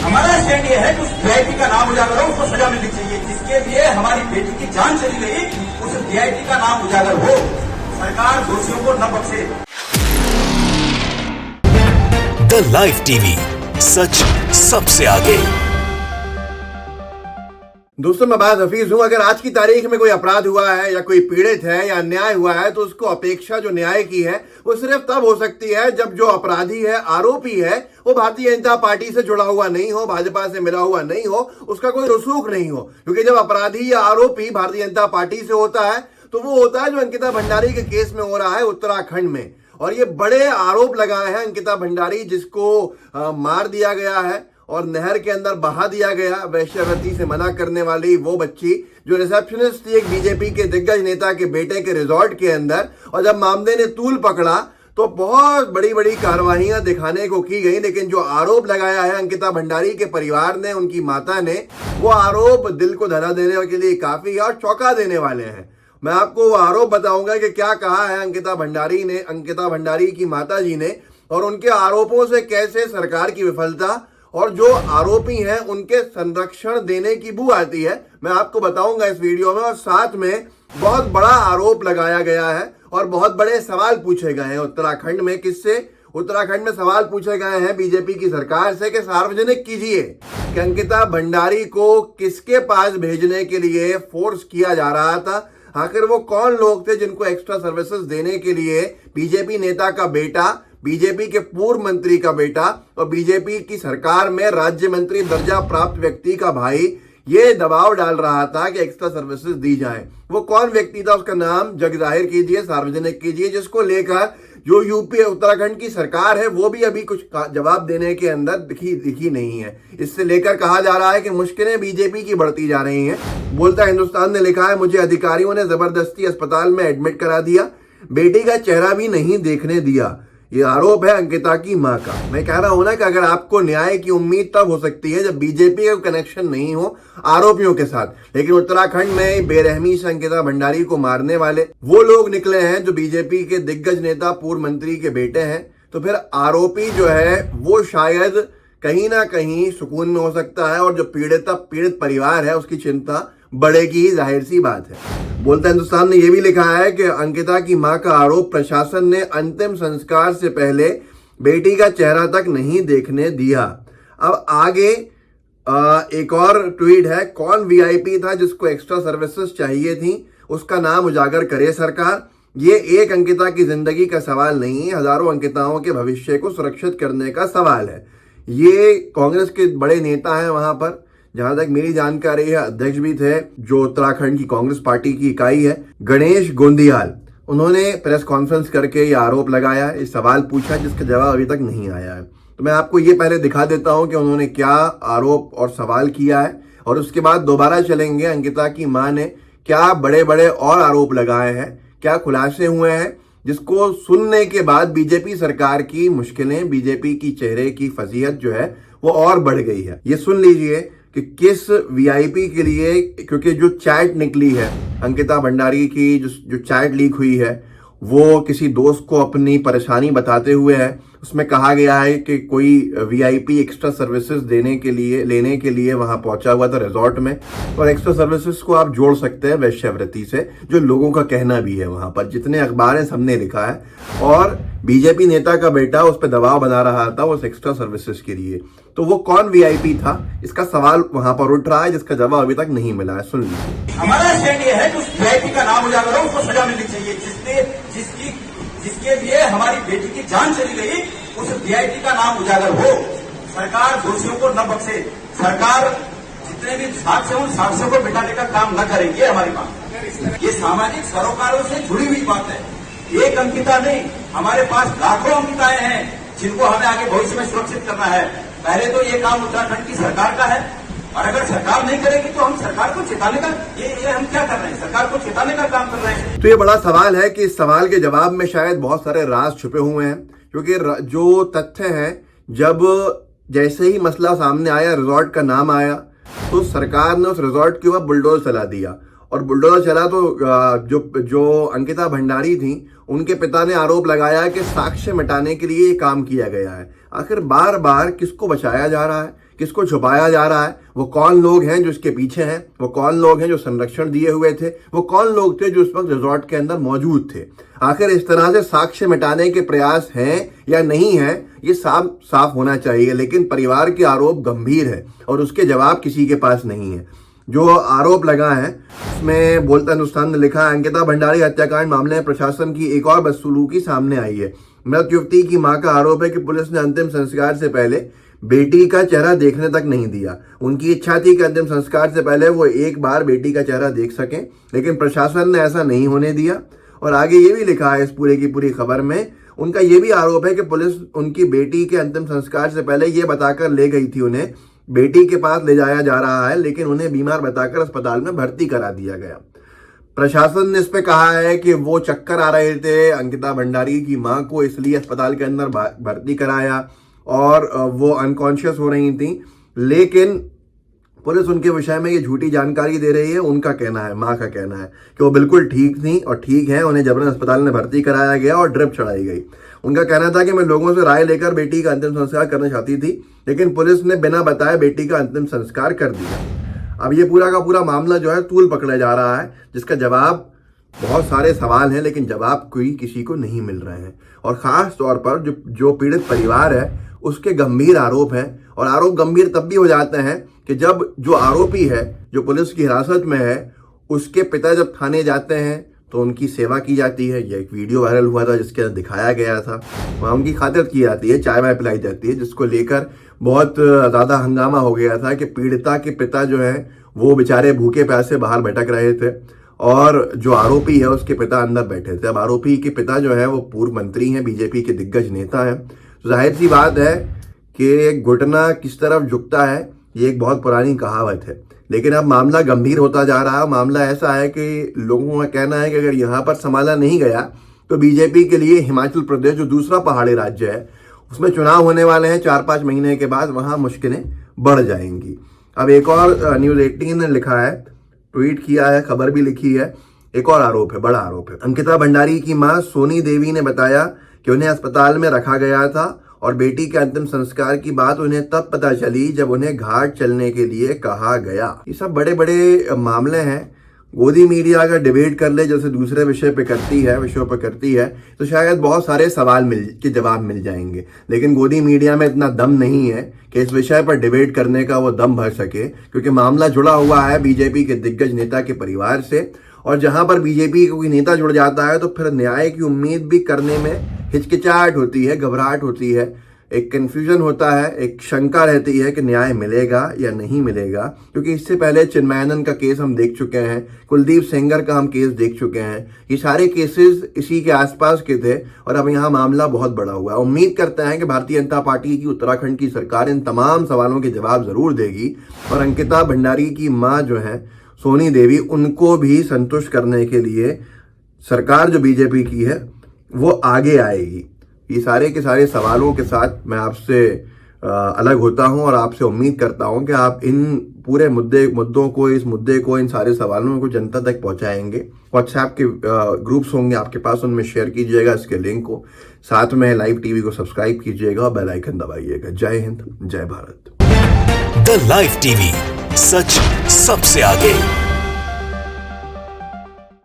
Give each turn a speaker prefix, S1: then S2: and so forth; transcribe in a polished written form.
S1: हमारा स्टैंड ये है कि उस वीआईपी का नाम उजागर हो, उसको सजा मिलनी चाहिए। जिसके लिए हमारी बेटी की जान चली गई, उस वीआईपी का नाम उजागर हो, सरकार दोषियों को न बख्शे।
S2: द लाइव टीवी, सच सबसे आगे।
S3: दोस्तों, मैं बात हफीज हूं। अगर आज की तारीख में कोई अपराध हुआ है या कोई पीड़ित है या अन्याय हुआ है तो उसको अपेक्षा जो न्याय की है वो सिर्फ तब हो सकती है जब जो अपराधी है, आरोपी है, वो भारतीय जनता पार्टी से जुड़ा हुआ नहीं हो, भाजपा से मिला हुआ नहीं हो, उसका कोई रसूख नहीं हो। क्योंकि जब अपराधी या आरोपी भारतीय जनता पार्टी से होता है तो वो होता है जो अंकिता भंडारी के केस में हो रहा है उत्तराखंड में। और ये बड़े आरोप लगाए हैं अंकिता भंडारी, जिसको मार दिया गया है और नहर के अंदर बहा दिया गया। वैश्यावृत्ति से मना करने वाली वो बच्ची जो रिसेप्शनिस्ट थी एक बीजेपी के दिग्गज नेता के बेटे के रिजॉर्ट के अंदर, और जब मामले ने तूल पकड़ा तो बहुत बड़ी बड़ी कार्रवाइयां दिखाने को की गई। लेकिन जो आरोप लगाया है अंकिता भंडारी के परिवार ने, उनकी माता ने, वो आरोप दिल को धरा देने के लिए काफी और चौंका देने वाले हैं। मैं आपको वो आरोप बताऊंगा कि क्या कहा है अंकिता भंडारी ने, अंकिता भंडारी की माता जी ने, और उनके आरोपों से कैसे सरकार की विफलता और जो आरोपी हैं उनके संरक्षण देने की बू आती है। मैं आपको बताऊंगा इस वीडियो में। और साथ में बहुत बड़ा आरोप लगाया गया है और बहुत बड़े सवाल पूछे गए हैं उत्तराखंड में। किससे? उत्तराखंड में सवाल पूछे गए हैं बीजेपी की सरकार से कि सार्वजनिक कीजिए कि अंकिता भंडारी को किसके पास भेजने के लिए फोर्स किया जा रहा था। आखिर वो कौन लोग थे जिनको एक्स्ट्रा सर्विसेज देने के लिए बीजेपी नेता का बेटा, बीजेपी के पूर्व मंत्री का बेटा और बीजेपी की सरकार में राज्य मंत्री दर्जा प्राप्त व्यक्ति का भाई ये दबाव डाल रहा था कि एक्स्ट्रा सर्विसेज दी जाए। वो कौन व्यक्ति था, उसका नाम जग जाहिर कीजिए, सार्वजनिक कीजिए, जिसको लेकर जो यूपी उत्तराखंड की सरकार है वो भी अभी कुछ जवाब देने के अंदर दिखी नहीं है। इससे लेकर कहा जा रहा है कि मुश्किलें बीजेपी की बढ़ती जा रही हैं। बोलता हिंदुस्तान ने लिखा है, मुझे अधिकारियों ने जबरदस्ती अस्पताल में एडमिट करा दिया, बेटी का चेहरा भी नहीं देखने दिया। ये आरोप है अंकिता की मां का। मैं कह रहा हूं ना कि अगर आपको न्याय की उम्मीद तब हो सकती है जब बीजेपी का कनेक्शन नहीं हो आरोपियों के साथ। लेकिन उत्तराखंड में बेरहमी से अंकिता भंडारी को मारने वाले वो लोग निकले हैं जो बीजेपी के दिग्गज नेता, पूर्व मंत्री के बेटे हैं। तो फिर आरोपी जो है वो शायद कहीं ना कहीं सुकून में हो सकता है, और जो पीड़ित परिवार है उसकी चिंता बढ़ेगी ही, जाहिर सी बात है। बोलता हिंदुस्तान ने यह भी लिखा है कि अंकिता की मां का आरोप, प्रशासन ने अंतिम संस्कार से पहले बेटी का चेहरा तक नहीं देखने दिया। अब आगे एक और ट्वीट है, कौन वीआईपी था जिसको एक्स्ट्रा सर्विसेज चाहिए थी, उसका नाम उजागर करे सरकार। ये एक अंकिता की जिंदगी का सवाल नहीं है, हजारों अंकिताओं के भविष्य को सुरक्षित करने का सवाल है। ये कांग्रेस के बड़े नेता हैं वहां पर, जहां तक मेरी जानकारी है अध्यक्ष भी थे जो उत्तराखंड की कांग्रेस पार्टी की इकाई है, गणेश गोंदियाल। उन्होंने प्रेस कॉन्फ्रेंस करके ये आरोप लगाया, ये सवाल पूछा जिसका जवाब अभी तक नहीं आया है। तो मैं आपको ये पहले दिखा देता हूं कि उन्होंने क्या आरोप और सवाल किया है, और उसके बाद दोबारा चलेंगे अंकिता की मां ने क्या बड़े बड़े और आरोप लगाए हैं, क्या खुलासे हुए हैं, जिसको सुनने के बाद बीजेपी सरकार की मुश्किलें, बीजेपी की चेहरे की फजीहत जो है वो और बढ़ गई है। ये सुन लीजिए कि किस वीआईपी के लिए, क्योंकि जो चैट निकली है अंकिता भंडारी की, जो चैट लीक हुई है वो किसी दोस्त को अपनी परेशानी बताते हुए है। उसमें कहा गया है कि कोई वीआईपी एक्स्ट्रा सर्विसेज लेने के लिए वहां पहुंचा हुआ था रिजॉर्ट में, और एक्स्ट्रा सर्विसेज को आप जोड़ सकते हैं वैश्यावृत्ति से, जो लोगों का कहना भी है वहां पर, जितने अखबार हैं सबने लिखा है। और बीजेपी नेता का बेटा उस पर दबाव बना रहा था उस एक्स्ट्रा सर्विसेज के लिए। तो वो कौन वीआईपी था, इसका सवाल वहां पर उठ रहा है, जिसका जवाब अभी तक नहीं मिला है। सुन लीजिए।
S1: हमारा स्टैंड ये है कि उस वीआईपी का नाम उजागर हो, उसको सजा मिलनी चाहिए। जिसके लिए हमारी बेटी की जान चली गई, उस वीआईपी का नाम उजागर हो, सरकार दोषियों को न बख्शे। सरकार जितने भी साक्ष्य उन साक्ष्यों को मिटाने का काम न करेगी हमारी बात। ये सामाजिक सरोकारों से जुड़ी हुई बात है। एक अंकिता नहीं, हमारे पास लाखों अंकिताएं हैं जिनको हमें आगे भविष्य में सुरक्षित करना है। पहले तो ये काम उत्तराखंड की सरकार का है, और अगर सरकार नहीं करेगी तो हम सरकार को चेताने का ये हम क्या कर रहे हैं, सरकार को चेताने का काम कर रहे हैं।
S3: तो ये बड़ा सवाल है कि इस सवाल के जवाब में शायद बहुत सारे राज छुपे हुए हैं। क्योंकि जो तथ्य है, जब जैसे ही मसला सामने आया, रिजॉर्ट का नाम आया, तो सरकार ने उस रिजॉर्ट के ऊपर बुलडोजर चला दिया। और बुलडोजर चला तो जो अंकिता भंडारी थी, उनके पिता ने आरोप लगाया कि साक्ष्य मिटाने के लिए ये काम किया गया है। आखिर बार बार किसको बचाया जा रहा है? किसको छुपाया जा रहा है, वो कौन लोग हैं जो इसके पीछे हैं, वो कौन लोग हैं जो संरक्षण दिए हुए थे, वो कौन लोग थे जो उस वक्त रिजॉर्ट के अंदर मौजूद थे। आखिर इस तरह से साक्ष्य मिटाने के प्रयास हैं या नहीं है, ये साफ होना चाहिए। लेकिन परिवार के आरोप गंभीर है और उसके जवाब किसी के पास नहीं है। जो आरोप लगा है उसमें बोलता हिंदुस्तान ने लिखा है, अंकिता भंडारी हत्याकांड मामले में प्रशासन की एक और बदसलूकी सामने आई है। मृत युवती की मां का आरोप है कि पुलिस ने अंतिम संस्कार से पहले बेटी का चेहरा देखने तक नहीं दिया। उनकी इच्छा थी कि अंतिम संस्कार से पहले वो एक बार बेटी का चेहरा देख सकें, लेकिन प्रशासन ने ऐसा नहीं होने दिया। और आगे ये भी लिखा है इस पूरे की पूरी खबर में, उनका ये भी आरोप है कि पुलिस उनकी बेटी के अंतिम संस्कार से पहले ये बताकर ले गई थी उन्हें बेटी के पास ले जाया जा रहा है, लेकिन उन्हें बीमार बताकर अस्पताल में भर्ती करा दिया गया। प्रशासन ने इस पे कहा है कि वो चक्कर आ रहे थे अंकिता भंडारी की मां को, इसलिए अस्पताल के अंदर भर्ती कराया और वो अनकॉन्शियस हो रही थी। लेकिन पुलिस उनके विषय में ये झूठी जानकारी दे रही है। उनका कहना है, मां का कहना है कि वो बिल्कुल ठीक थी और ठीक है, उन्हें जबरन अस्पताल में भर्ती कराया गया और ड्रिप चढ़ाई गई। उनका कहना था कि मैं लोगों से राय लेकर बेटी का अंतिम संस्कार करना चाहती थी, लेकिन पुलिस ने बिना बताए बेटी का अंतिम संस्कार कर दिया। अब ये पूरा का पूरा मामला जो है तूल पकड़ा जा रहा है, जिसका जवाब, बहुत सारे सवाल हैं लेकिन जवाब कोई किसी को नहीं मिल रहे हैं। और खास तौर पर जो पीड़ित परिवार है उसके गंभीर आरोप हैं। और आरोप गंभीर तब भी हो जाते हैं कि जब जो आरोपी है, जो पुलिस की हिरासत में है, उसके पिता जब थाने जाते हैं तो उनकी सेवा की जाती है। यह एक वीडियो वायरल हुआ था जिसके अंदर दिखाया गया था, वहाँ उनकी खातिर की जाती है, चाय वाय पिलाई जाती है, जिसको लेकर बहुत ज़्यादा हंगामा हो गया था कि पीड़िता के पिता जो है वो बेचारे भूखे प्यासे बाहर भटक रहे थे और जो आरोपी है उसके पिता अंदर बैठे थे। अब आरोपी के पिता जो है वो पूर्व मंत्री हैं, बीजेपी के दिग्गज नेता हैं। तो जाहिर सी बात है कि घुटना किस तरफ झुकता है ये एक बहुत पुरानी कहावत है। लेकिन अब मामला गंभीर होता जा रहा है। मामला ऐसा है कि लोगों का कहना है कि अगर यहाँ पर संभाला नहीं गया तो बीजेपी के लिए हिमाचल प्रदेश, जो दूसरा पहाड़ी राज्य है, उसमें चुनाव होने वाले हैं 4-5 महीने के बाद, वहाँ मुश्किलें बढ़ जाएंगी। अब एक और न्यूज़ 18 ने लिखा है, ट्वीट किया है, खबर भी लिखी है, एक और आरोप है, बड़ा आरोप है। अंकिता भंडारी की मां सोनी देवी ने बताया कि उन्हें अस्पताल में रखा गया था और बेटी के अंतिम संस्कार की बात उन्हें तब पता चली जब उन्हें घाट चलने के लिए कहा गया। ये सब बड़े बड़े मामले हैं। गोदी मीडिया अगर डिबेट कर ले जैसे दूसरे विषयों पे करती है तो शायद बहुत सारे सवाल के जवाब मिल जाएंगे। लेकिन गोदी मीडिया में इतना दम नहीं है कि इस विषय पर डिबेट करने का वो दम भर सके, क्योंकि मामला जुड़ा हुआ है बीजेपी के दिग्गज नेता के परिवार से। और जहां पर बीजेपी का कोई नेता जुड़ जाता है तो फिर न्याय की उम्मीद भी करने में हिचकिचाहट होती है, घबराहट होती है, एक कंफ्यूजन होता है, एक शंका रहती है कि न्याय मिलेगा या नहीं मिलेगा। क्योंकि इससे पहले चिन्मयानंद का केस हम देख चुके हैं, कुलदीप सेंगर का हम केस देख चुके हैं। ये सारे केसेस इसी के आसपास के थे और अब यहाँ मामला बहुत बड़ा हुआ है। उम्मीद करते हैं कि भारतीय जनता पार्टी की उत्तराखंड की सरकार इन तमाम सवालों के जवाब जरूर देगी और अंकिता भंडारी की माँ जो है सोनी देवी, उनको भी संतुष्ट करने के लिए सरकार जो बीजेपी की है वो आगे आएगी। ये सारे के सारे सवालों के साथ मैं आपसे अलग होता हूं और आपसे उम्मीद करता हूं कि आप इन पूरे मुद्दों को, इस मुद्दे को, इन सारे सवालों को जनता तक पहुंचाएंगे। व्हाट्सएप के ग्रुप्स होंगे आपके पास, उनमें शेयर कीजिएगा इसके लिंक को। साथ में लाइव टीवी को सब्सक्राइब कीजिएगा और बेल आइकन दबाइएगा। जय हिंद, जय भारत।
S2: द लाइव टीवी, सच सबसे आगे।